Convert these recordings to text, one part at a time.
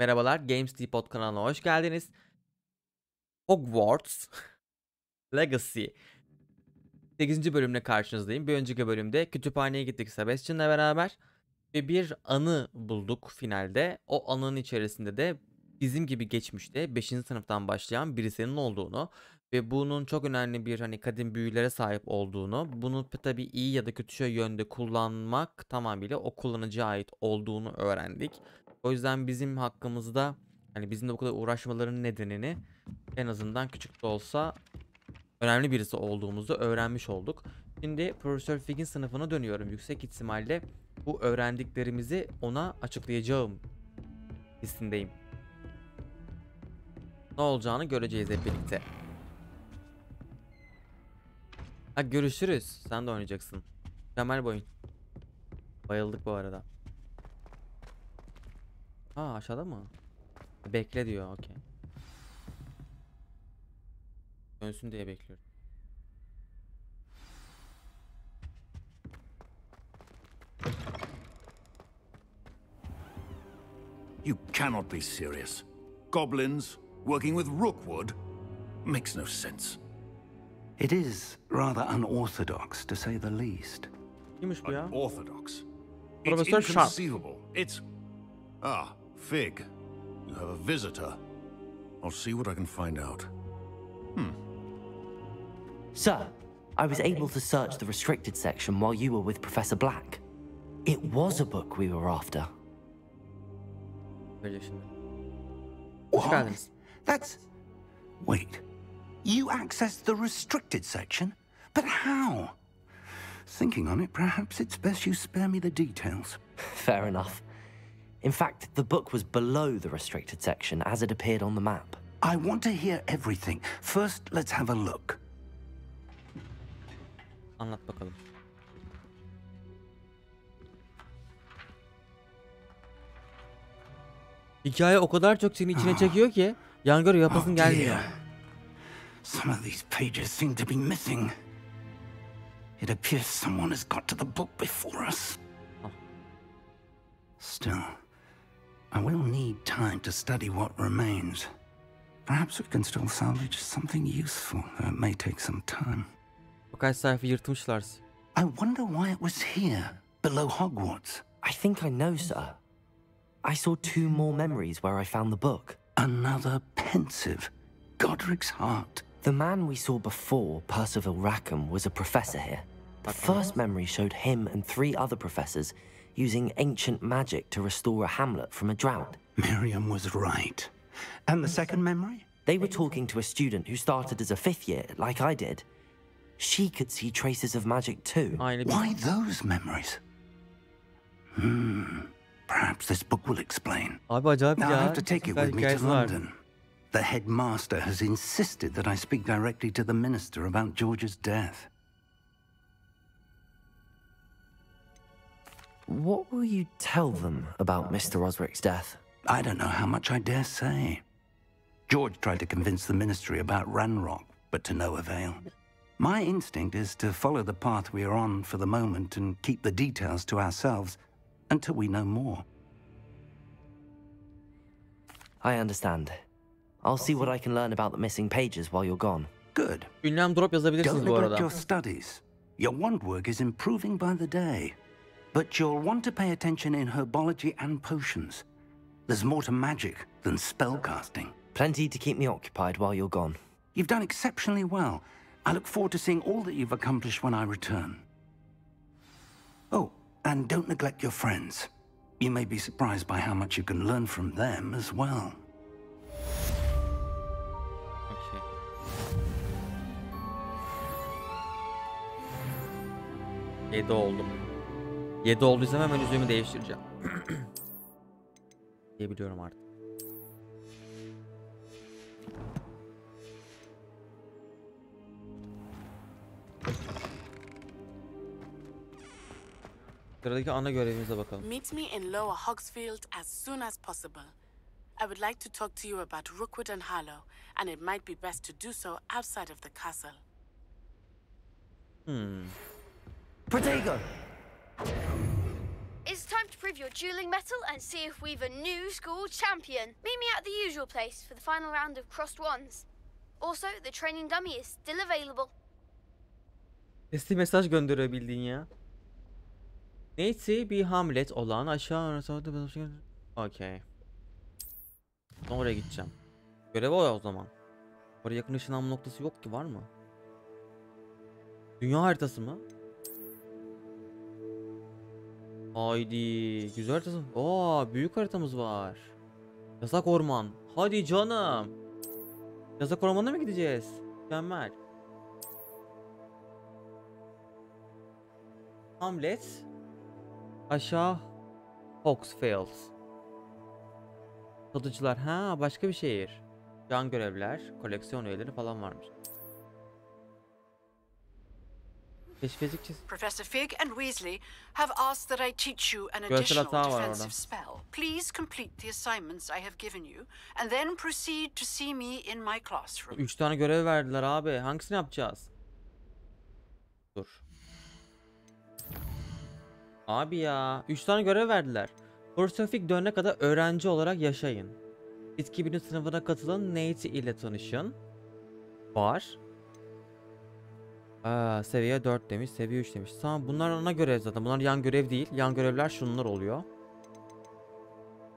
Merhabalar, Gamesdepot kanalına hoş geldiniz. Hogwarts Legacy 8. bölümle karşınızdayım. Bir önceki bölümde kütüphaneye gittik Sebastian'la beraber ve bir anı bulduk finalde. O anının içerisinde de bizim gibi geçmişte 5. sınıftan başlayan birisinin olduğunu ve bunun çok önemli bir kadim büyülere sahip olduğunu, bunu tabii iyi ya da kötü yönde kullanmak tamamıyla o kullanıcıya ait olduğunu öğrendik. O yüzden bizim hakkımızda bizimle bu kadar uğraşmalarının nedenini en azından küçük de olsa önemli birisi olduğumuzu öğrenmiş olduk. Şimdi Profesör Figg'in sınıfına dönüyorum. Yüksek ihtimalle bu öğrendiklerimizi ona açıklayacağım hissindeyim. Ne olacağını göreceğiz hep birlikte. Ha, görüşürüz. Sen de oynayacaksın. Mükemmel bir oyun. Bayıldık bu arada. Ha, aşağıda mı? Bekle diyor. Okey. Dönsün diye bekliyorum. You cannot be serious. Goblins working with Rookwood makes no sense. It is rather unorthodox, to say the least. Kimmiş bu ya? Unorthodox. It's Professor Sharp. inconceivable. It's... Ah, Fig. You have a visitor. I'll see what I can find out. Sir, I was able to search the restricted section while you were with Professor Black. It was a book we were after. Böyle şimdi. Hoş What? geldiniz. That's... Wait. You accessed the restricted section? But how? Thinking on it, perhaps it's best you spare me the details. Fair enough. In fact, the book was below the restricted section as it appeared on the map. I want to hear everything. First, let's have a look. Anlat bakalım. Hikaye o kadar çok seni içine çekiyor ki yangır yapasın gelmiyor. Some of these pages seem to be missing. It appears someone has got to the book before us. Still, I will need time to study what remains. Perhaps we can still salvage something useful, though it may take some time. Birkaç sayfa yırtmışlar. I wonder why it was here, below Hogwarts. I think I know, sir. I saw 2 more memories where I found the book. Another pensive. Godric's heart. The man we saw before, Percival Rackham, was a professor here. The first memory showed him and 3 other professors using ancient magic to restore a hamlet from a drought. Miriam was right. And the second memory? They were talking to a student who started as a 5th year, like I did. She could see traces of magic too. Why those memories? Perhaps this book will explain. Abi acayip Now ya. I have to take it with me to Hikayesi var. London. The headmaster has insisted that I speak directly to the minister about George's death. What will you tell them about Mr. Osric's death? I don't know how much I dare say. George tried to convince the ministry about Ranrock, but to no avail. My instinct is to follow the path we are on for the moment and keep the details to ourselves until we know more. I understand. I'll see what I can learn about the missing pages while you're gone. Good. Ünlem drop yazabilirsiniz Don't bu neglect arada. your studies. Your wand work is improving by the day. But you'll want to pay attention in herbology and potions. There's more to magic than spellcasting. Plenty to keep me occupied while you're gone. You've done exceptionally well. I look forward to seeing all that you've accomplished when I return. Oh, and don't neglect your friends. You may be surprised by how much you can learn from them as well. Okay. 7 oldum. 7 olduysam hemen üzerimi değiştireceğim. Diyebiliyorum artık. Sıradaki ana görevimize bakalım. Meet me in Lower Hogsfield as soon as possible. I would like to talk to you about Rookwood and Harlow, and it might be best to do so outside of the castle. Protego! Is time to prove your dueling mettle and see if we've a new school champion. Meet me at the usual place for the final round of crossed ones. Also, the training dummy is still available. Sesli mesaj gönderebildin ya. Neyse bir Hamlet olan aşağı. Okey. Oraya gideceğim. Görev o zaman. Oraya yakın ışınlanma noktası yok ki, var mı? Dünya haritası mı? Haydi. Güzel haritası. Oo, büyük haritamız var. Yasak orman. Hadi canım. Yasak ormana mı gideceğiz? Mükemmel. Hamlet. Aşağı. Hogsfield. Satıcılar. Ha, başka bir şehir. Yan görevler, koleksiyon üyeleri falan varmış. Keşfedikçe. Professor Fig and Weasley have asked that I teach you an additional defensive spell. Please complete the assignments I have given you and then proceed to see me in my classroom. 3 tane görev verdiler abi. Hangisini yapacağız? Dur. Abi ya, 3 tane görev verdiler. Professor Fig dönene kadar öğrenci olarak yaşayın. Bitki bilim sınıfına katılın, Natty ile tanışın. Var. Seviye 4 demiş, seviye 3 demiş. Tamam, bunlar ana görev zaten. Bunlar yan görev değil. Yan görevler şunlar oluyor.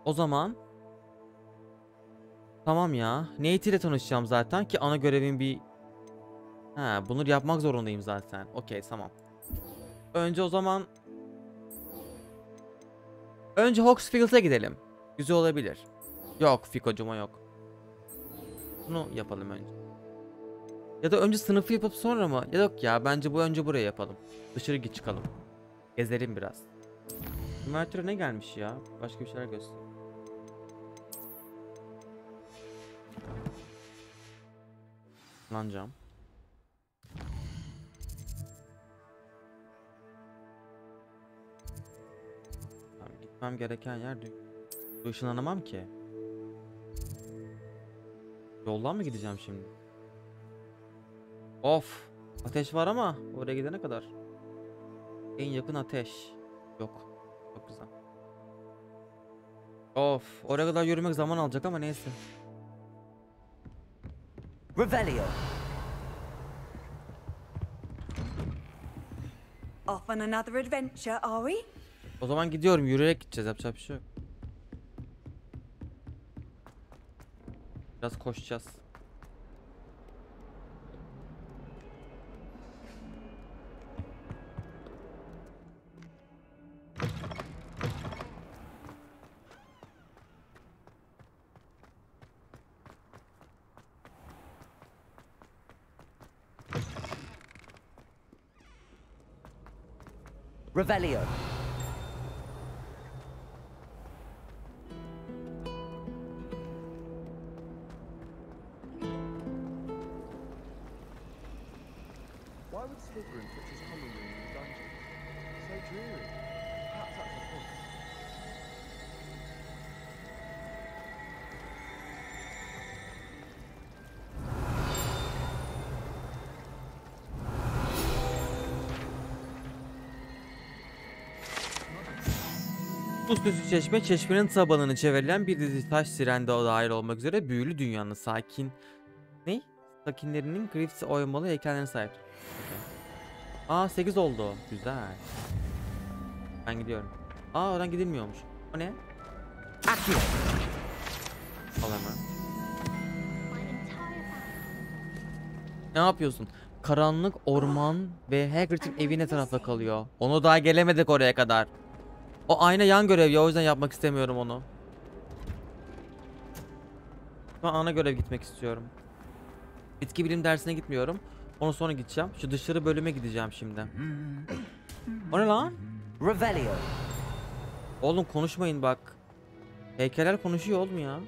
O zaman tamam ya. Natty ile tanışacağım zaten ki ana görevin bir... bunları yapmak zorundayım zaten. Okey, tamam. Önce o zaman... Önce Hogsfield'a gidelim. Güzel olabilir. Yok, Fiko'cuma yok. Bunu yapalım önce. Ya da önce sınıfı yapıp sonra mı? Ya yok ya, bence önce buraya yapalım. Dışarı git çıkalım. Gezelim biraz. Üniversiteye ne gelmiş ya? Başka bir şeyler göster. Lanacağım. Tamam, gitmem gereken yer ışınlanamam ki. Yoldan mı gideceğim şimdi? Of. Ateş var ama oraya gidene kadar. En yakın ateş. Yok. Çok güzel. Of. Oraya kadar yürümek zaman alacak ama neyse. Revelio. Off on another adventure, are we? O zaman gidiyorum. Yürüyerek gideceğiz. Yapacak bir şey yok. Biraz koşacağız. Revelio. Why would Slytherin put his common room in the dungeon? So dreary. Perhaps that's the point. Bu süslü çeşme, çeşmenin tabanını çevrilen bir dizi taş sirende dahil olmak üzere büyülü dünyanın sakinlerinin Griffiths oymalı heykellerine sahip. Aa, 8 oldu. Güzel. Ben gidiyorum. Oradan gidilmiyormuş. O ne? Akio. Al hemen. Ne yapıyorsun? Karanlık orman ve Hagrid'in evi ne tarafta kalıyor? Onu daha gelemedik oraya kadar. O ayna yan görev ya, o yüzden yapmak istemiyorum onu. Ben ana görev gitmek istiyorum. Bitki bilim dersine gitmiyorum. Onu sonra gideceğim. Şu dışarı bölüme gideceğim şimdi. O ne lan? Revelio. Oğlum konuşmayın bak. Heykeller konuşuyor oğlum ya.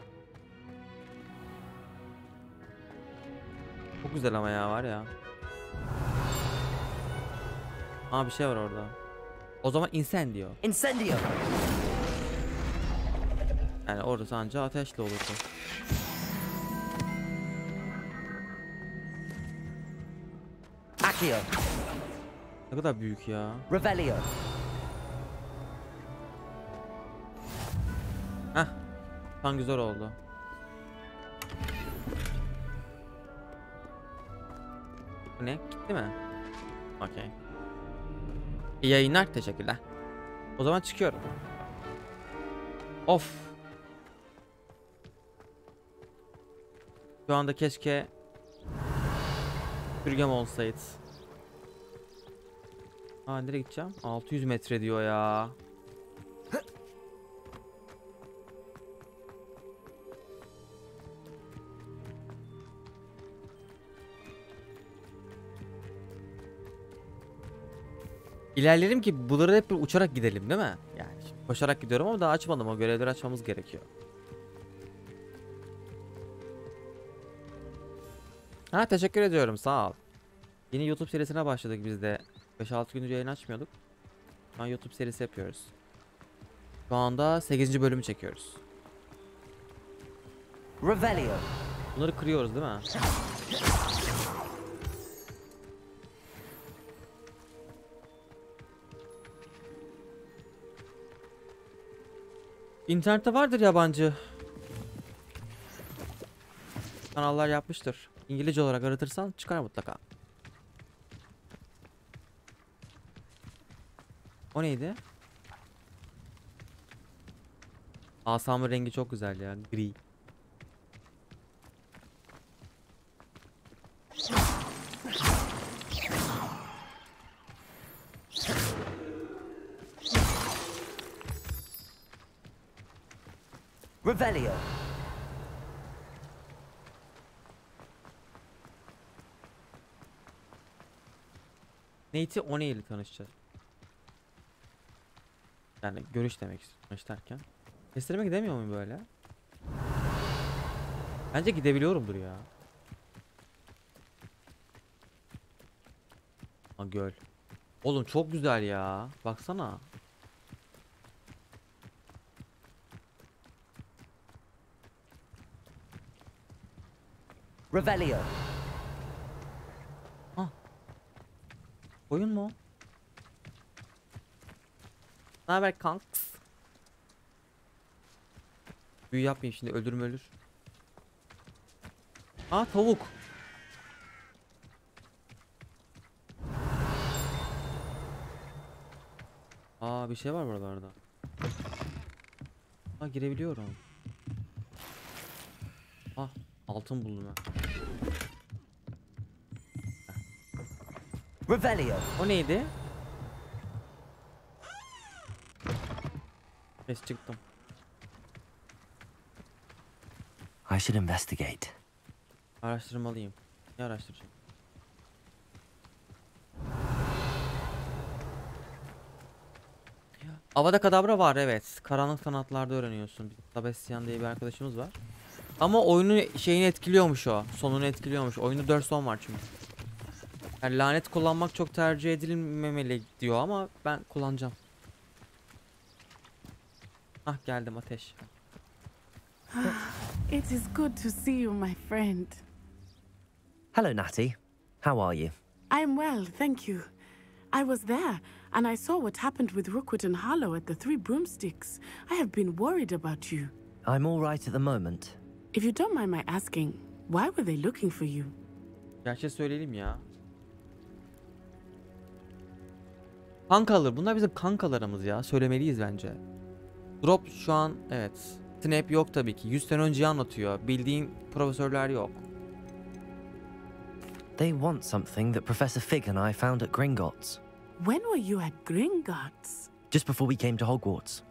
Çok güzel ama ya, var ya. Bir şey var orada. O zaman incendio. Incendio. Yani orada ancak ateşli olurdu. Akio. Ne kadar büyük ya. Revelio. Tam güzel oldu. Bu ne? Gitti mi? Okey. İyi yayınlar. Teşekkürler. O zaman çıkıyorum. Of. Şu anda keşke sürgem olsaydı. Aa, nereye gideceğim? 600 metre diyor ya. İlerleyelim ki bunları hep uçarak gidelim değil mi? Yani koşarak gidiyorum ama daha açmadım. O görevleri açmamız gerekiyor. Ha, teşekkür ediyorum, sağ ol. Yeni YouTube serisine başladık biz de. 5-6 gündür yayın açmıyorduk. Şu an YouTube serisi yapıyoruz. Şu anda 8. bölümü çekiyoruz. Revelio. Bunları kırıyoruz değil mi? İnternette vardır yabancı kanallar yapmıştır. İngilizce olarak aratırsan çıkar mutlaka. O neydi? Asamın rengi çok güzel ya. Gri. Revelio. Nate'i o neyle tanışacağız? Yani görüş demek istiyorum tanış derken. Kestirime gidemiyor muyum böyle? Bence gidebiliyorumdur ya. Ha, göl. Oğlum çok güzel ya. Baksana. Revelio. Ha. Oyun mu? Ne haber kanks? Büyü yapmayayım şimdi, ölür. Aa, tavuk. Aa, bir şey var buralarda. Aa, girebiliyorum. Ah, altın buldum ben. Revelio. O neydi? Ses çıktım. I should investigate. Araştırmalıyım. Ne araştıracağım? Avada Kedavra var, evet. Karanlık sanatlarda öğreniyorsun. Sebastian diye bir arkadaşımız var. Ama oyunu şeyini etkiliyormuş o. Sonunu etkiliyormuş. Oyunda 4 son var çünkü. Yani lanet kullanmak çok tercih edilmemeli diyor ama ben kullanacağım. Ah, geldim ateş. It is good to see you, my friend. Hello, Natty. How are you? I'm well, thank you. I was there, and I saw what happened with Rookwood and Harlow at the Three Broomsticks. I have been worried about you. I'm all right at the moment. If you don't mind my asking, why were they looking for you? Gerçi söyleyelim ya. Kankalar. Bunlar bizim kankalarımız ya. Söylemeliyiz bence. Drop şu an, evet. Snap yok tabii ki. 100 sene önceyi anlatıyor. Bildiğin profesörler yok. They want something that Professor Fig and I found at Gringotts. When were you at Gringotts? Just before we came to Hogwarts.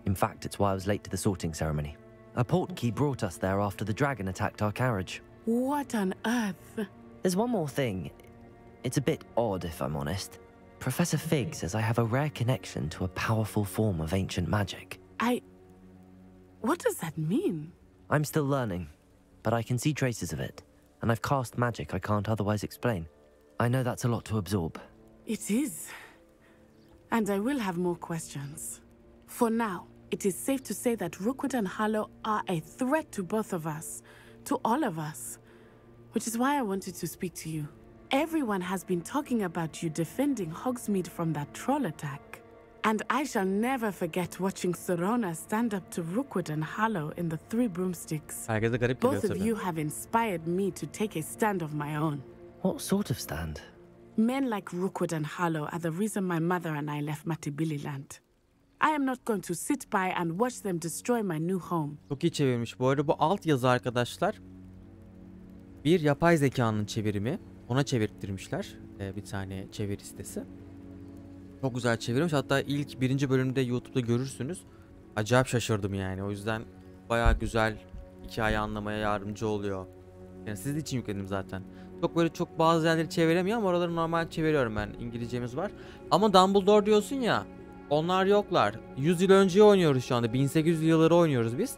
In fact, it's why I was late to the sorting ceremony. A portkey brought us there after the dragon attacked our carriage. What on earth? There's one more thing. It's a bit odd, if I'm honest. Professor Fig says I have a rare connection to a powerful form of ancient magic. What does that mean? I'm still learning, but I can see traces of it, and I've cast magic I can't otherwise explain. I know that's a lot to absorb. It is. And I will have more questions. For now, it is safe to say that Rookwood and Harlow are a threat to both of us, to all of us, which is why I wanted to speak to you. Everyone has been talking about you defending Hogsmeade from that troll attack. And I shall never forget watching Sorona stand up to Rookwood and Harlow in the Three Broomsticks. Herkese garip Both geliyor of tabii. you have inspired me to take a stand of my own. What sort of stand? Men like Rookwood and Harlow are the reason my mother and I left Matabililand. I am not going to sit by and watch them destroy my new home. Çok iyi çevirmiş. Bu arada bu alt yazı arkadaşlar bir yapay zekanın çevirimi. Ona çevirttirmişler. Bir tane çeviri sitesi. Çok güzel çevirmiş. Hatta ilk 1. bölümde YouTube'da görürsünüz. Acayip şaşırdım yani. O yüzden bayağı güzel hikaye anlamaya yardımcı oluyor. Yani sizin için yükledim zaten. Çok böyle çok bazı yerleri çeviremiyorum ama oraları normal çeviriyorum ben. İngilizcemiz var. Ama Dumbledore diyorsun ya. Onlar yoklar. 100 yıl önce oynuyoruz şu anda. 1800 yılları oynuyoruz biz.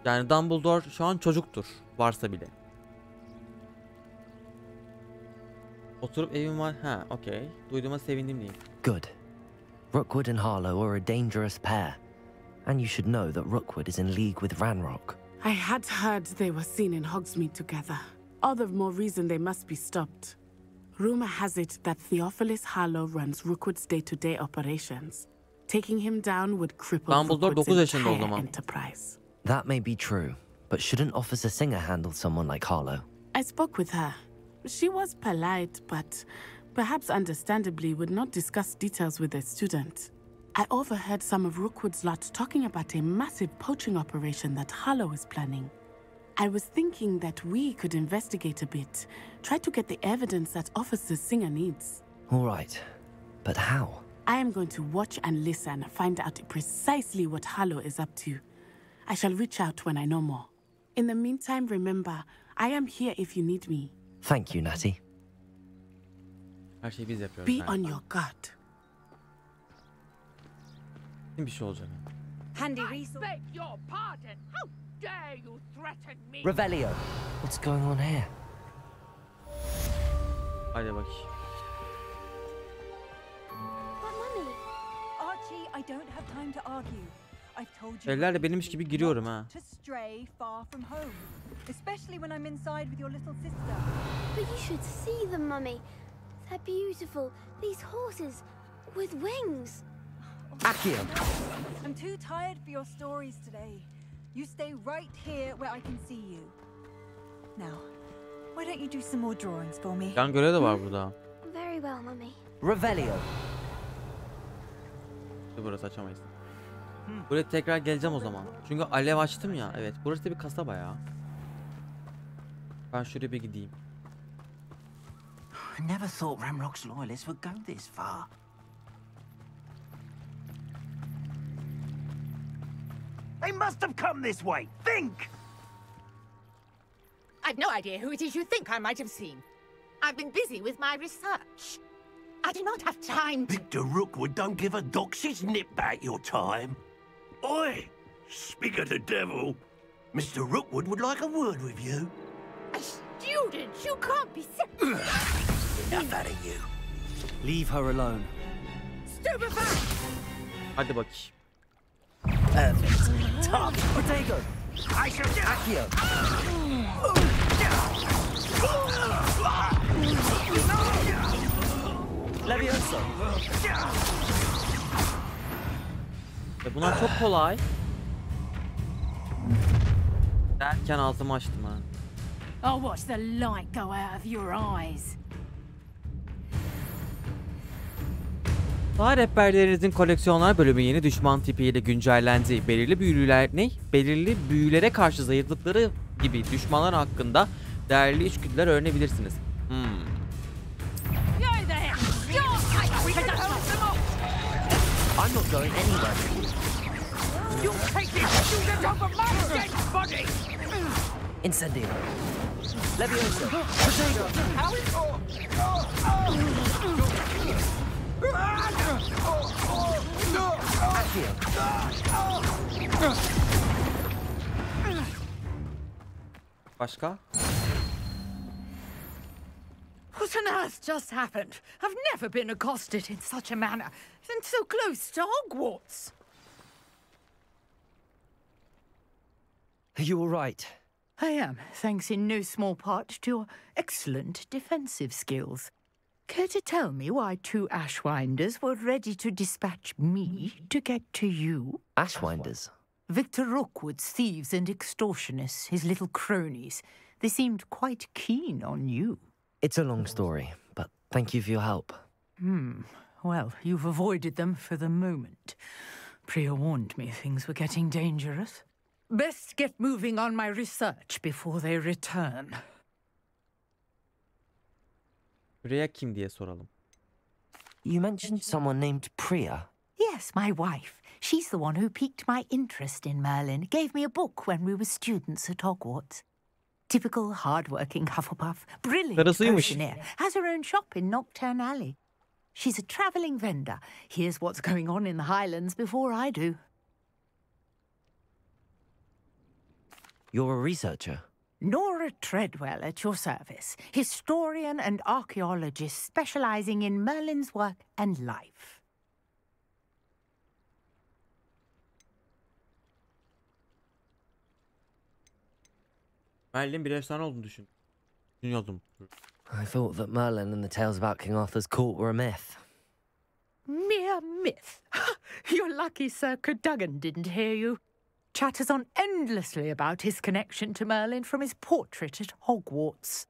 Yani Dumbledore şu an çocuktur. Varsa bile. Oturup evim var. Ha, okey. Duyduğuma sevindim diyeyim. Good. Rookwood and Harlow are a dangerous pair. And you should know that Rookwood is in league with Ranrock. I had heard they were seen in Hogsmeade together. All the more reason they must be stopped. Rumor has it that Theophilus Harlow runs Rookwood's day-to-day operations. Taking him down would cripple Dumbledore 9 Rookwood's yaşında o entire zaman. enterprise. That may be true, but shouldn't Officer Singer handle someone like Harlow? I spoke with her. She was polite, but perhaps understandably would not discuss details with a student. I overheard some of Rookwood's lot talking about a massive poaching operation that Harlow is planning. I was thinking that we could investigate a bit, try to get the evidence that Officer Singer needs. All right, but how? I am going to watch and listen, find out precisely what Harlow is up to. I shall reach out when I know more. In the meantime, remember, I am here if you need me. Thank you, Natty. Her şeyi biz yapıyoruz. Be on your guard. Bir şey olacak. Handy I resource. beg your pardon. How dare you threaten me? Revelio. What's going on here? Hadi bak. But Mummy, Archie, I don't have time to argue. I've told you. Şeylerle benimmiş gibi giriyorum ha. To stray far from home, especially when I'm inside with your little sister. but you should see them, Mummy. They're beautiful. These horses with wings. Accio. I'm too tired for your stories today. You stay right here where I can see you. Now, why don't you do some more drawings for me? Yan görev de var burada. Very well, Mummy. Revelio. Burası açamayız. Buraya tekrar geleceğim o zaman. Çünkü alev açtım ya. Evet, burası da bir kasaba ya. Ben şuraya bir gideyim. I never thought Ramrock's loyalists would go this far. They must have come this way. Think! I've no idea who it is you think I might have seen. I've been busy with my research. I do not have time to... Victor Rookwood don't give a doxy's nip back your time. Oi! Speak of the devil. Mr. Rookwood would like a word with you. A student? You can't be... Enough out of you. Leave her alone. Stupefy! Hadi bakayım. Perfect. Top. Protego. I shall do. Accio. Levioso. Bunlar çok kolay. Derken altımı açtım ha. I'll watch the light go out of your eyes. Daha rehberlerinizin koleksiyonlar bölümü yeni düşman tipiyle güncellendi. Belirli büyülere karşı zayıflıkları gibi düşmanlar hakkında değerli içgüdüler öğrenebilirsiniz. I'm not going anywhere. You take this student over my dead body! Incendio. Levioso. Protego. How is... Accio. Başka? What on earth just happened? I've never been accosted in such a manner, and so close to Hogwarts. Are you all right? I am, thanks in no small part to your excellent defensive skills. Care to tell me why 2 Ashwinders were ready to dispatch me to get to you? Ashwinders? Victor Rookwood's thieves and extortionists, his little cronies. They seemed quite keen on you. It's a long story, but thank you for your help. Well, you've avoided them for the moment. Priya warned me things were getting dangerous. Best get moving on my research before they return. Priya kim diye soralım. You mentioned someone named Priya. Yes, my wife. She's the one who piqued my interest in Merlin. Gave me a book when we were students at Hogwarts. Typical hard-working Hufflepuff. Brilliant potioneer. Has her own shop in Nocturne Alley. She's a travelling vendor. Hears what's going on in the Highlands before I do. You're a researcher? Nora Treadwell at your service. Historian and archaeologist specialising in Merlin's work and life. Merlin bir efsane olduğunu düşünüyordum. I thought that Merlin and the tales about King Arthur's court were a myth. Mere myth. You're lucky Sir Cadogan didn't hear you. Chatters on endlessly about his connection to Merlin from his portrait at Hogwarts.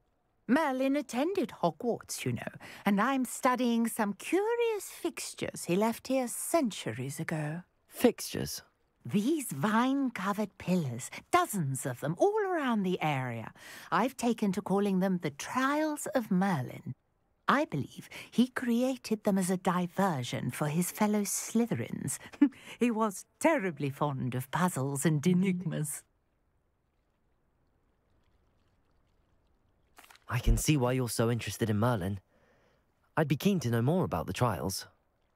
Merlin attended Hogwarts, you know, and I'm studying some curious fixtures he left here centuries ago. Fixtures? These vine-covered pillars, dozens of them, all around the area. I've taken to calling them the Trials of Merlin. I believe he created them as a diversion for his fellow Slytherins. He was terribly fond of puzzles and enigmas. I can see why you're so interested in Merlin. I'd be keen to know more about the trials.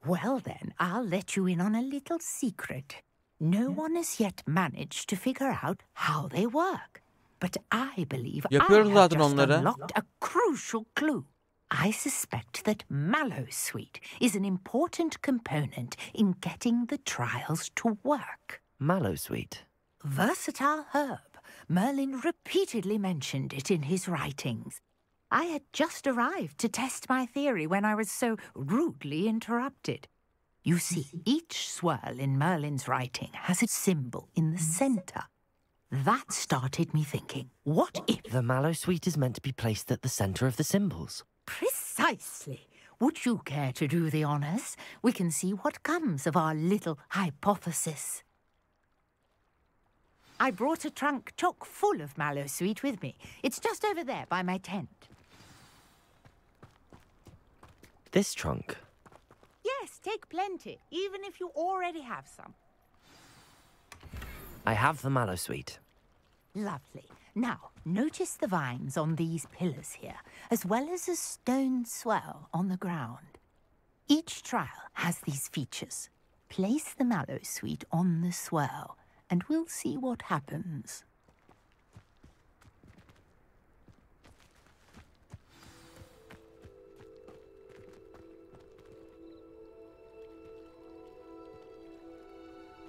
Well then, I'll let you in on a little secret. No one has yet managed to figure out how they work. But I believe I have just unlocked a crucial clue. I suspect that Mallowsweet is an important component in getting the trials to work. Mallowsweet? Versatile herb. Merlin repeatedly mentioned it in his writings. I had just arrived to test my theory when I was so rudely interrupted. You see, each swirl in Merlin's writing has a symbol in the centre. That started me thinking, what if... The Mallowsweet is meant to be placed at the centre of the symbols. Precisely. Would you care to do the honours? We can see what comes of our little hypothesis. I brought a trunk chock full of Mallowsweet with me. It's just over there by my tent. This trunk? Yes, take plenty, even if you already have some. I have the Mallowsweet. Lovely. Now, notice the vines on these pillars here, as well as a stone swell on the ground. Each trial has these features. Place the Mallowsweet on the swell, and we'll see what happens.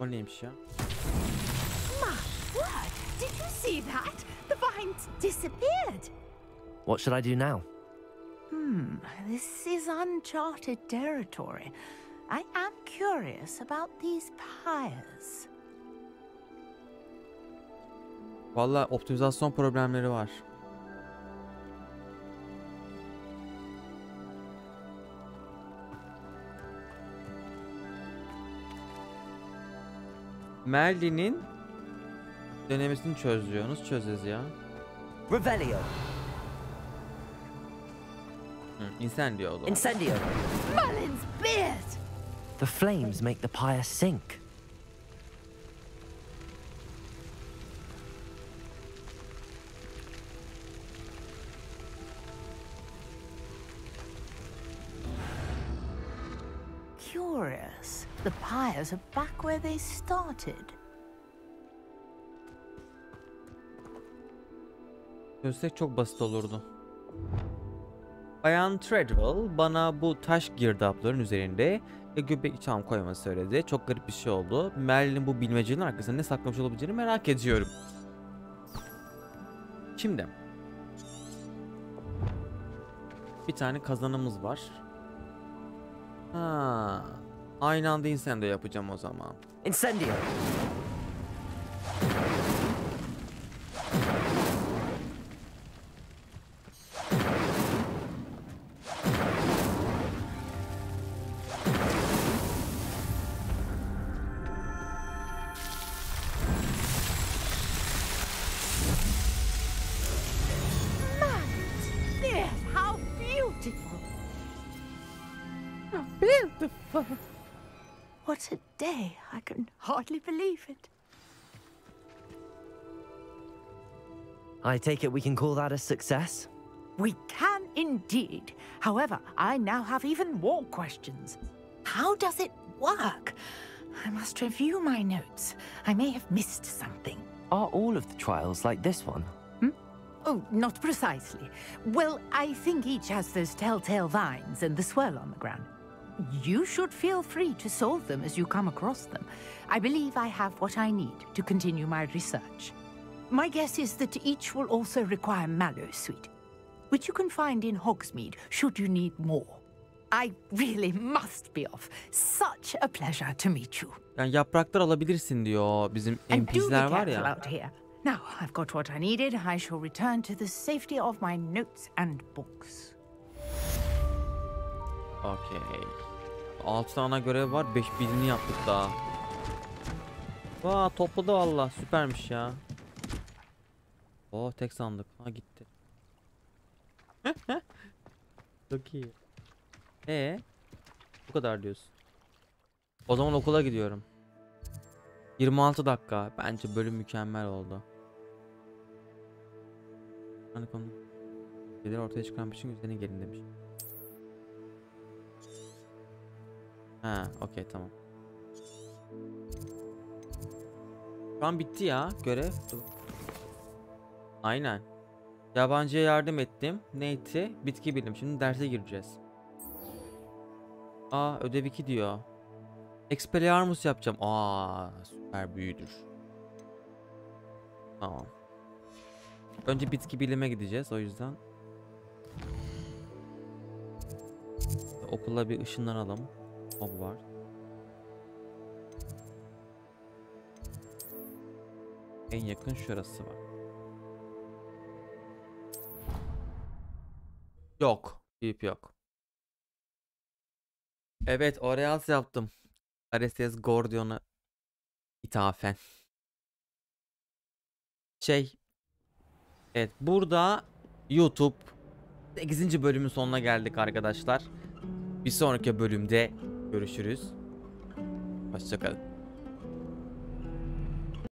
O neymiş ya? My word! Did you see that? The vines disappeared. What should I do now? This is uncharted territory. I am curious about these pyres. Vallahi optimizasyon problemleri var. Merlin'in denemesini çözüyorsunuz. Çözeceğiz ya. Revelio. Incendio o zaman. Incendio. Merlin's beard! The flames make the pyre sink. Curious. The pyres are back where they started. Çözsek çok basit olurdu. Bayan Treadwell bana bu taş girdapların üzerinde göbek çam koyması söyledi. Çok garip bir şey oldu. Merlin'in bu bilmecenin arkasında ne saklamış olabileceğini merak ediyorum. Şimdi Bir tane kazanımız var. Ha. Aynı anda incendio yapacağım o zaman. Incendio. Beautiful. What a day. I can hardly believe it. I take it we can call that a success? We can indeed. However, I now have even more questions. How does it work? I must review my notes. I may have missed something. Are all of the trials like this one? Oh, not precisely. Well, I think each has those telltale vines and the swirl on the ground. You should feel free to solve them as you come across them. I believe I have what I need to continue my research. My guess is that each will also require mallow sweet, which you can find in Hogsmeade should you need more. I really must be off. Such a pleasure to meet you. Yani yapraklar alabilirsin diyor bizim NPC'ler var ya. Now I've got what I needed. I shall return to the safety of my notes and books. Okay. 6 tane görev var. 5.000'ini yaptık daha. Vaa topladı valla. Süpermiş ya. Oh tek sandık. Ha gitti. Çok iyi. Bu kadar diyorsun. O zaman okula gidiyorum. 26 dakika. Bence bölüm mükemmel oldu. Hani konu. Şeyleri ortaya çıkan bir şey güzelin gelin demiş. Ha, okey tamam. Şu an bitti ya görev. Aynen. Yabancıya yardım ettim. Neydi? Bitki bilim. Şimdi derse gireceğiz. Aa ödev 2 diyor. Expelliarmus yapacağım. Aa süper büyüdür. Tamam. Önce bitki bilime gideceğiz o yüzden. Okula bir ışınlanalım. Hogwarts. En yakın şurası var. Yok. Büyük yok. Evet, Oreals yaptım. Arestes Gordion'a ithafen. Evet, burada YouTube 8. bölümün sonuna geldik arkadaşlar. Bir sonraki bölümde görüşürüz. Hoşça kalın.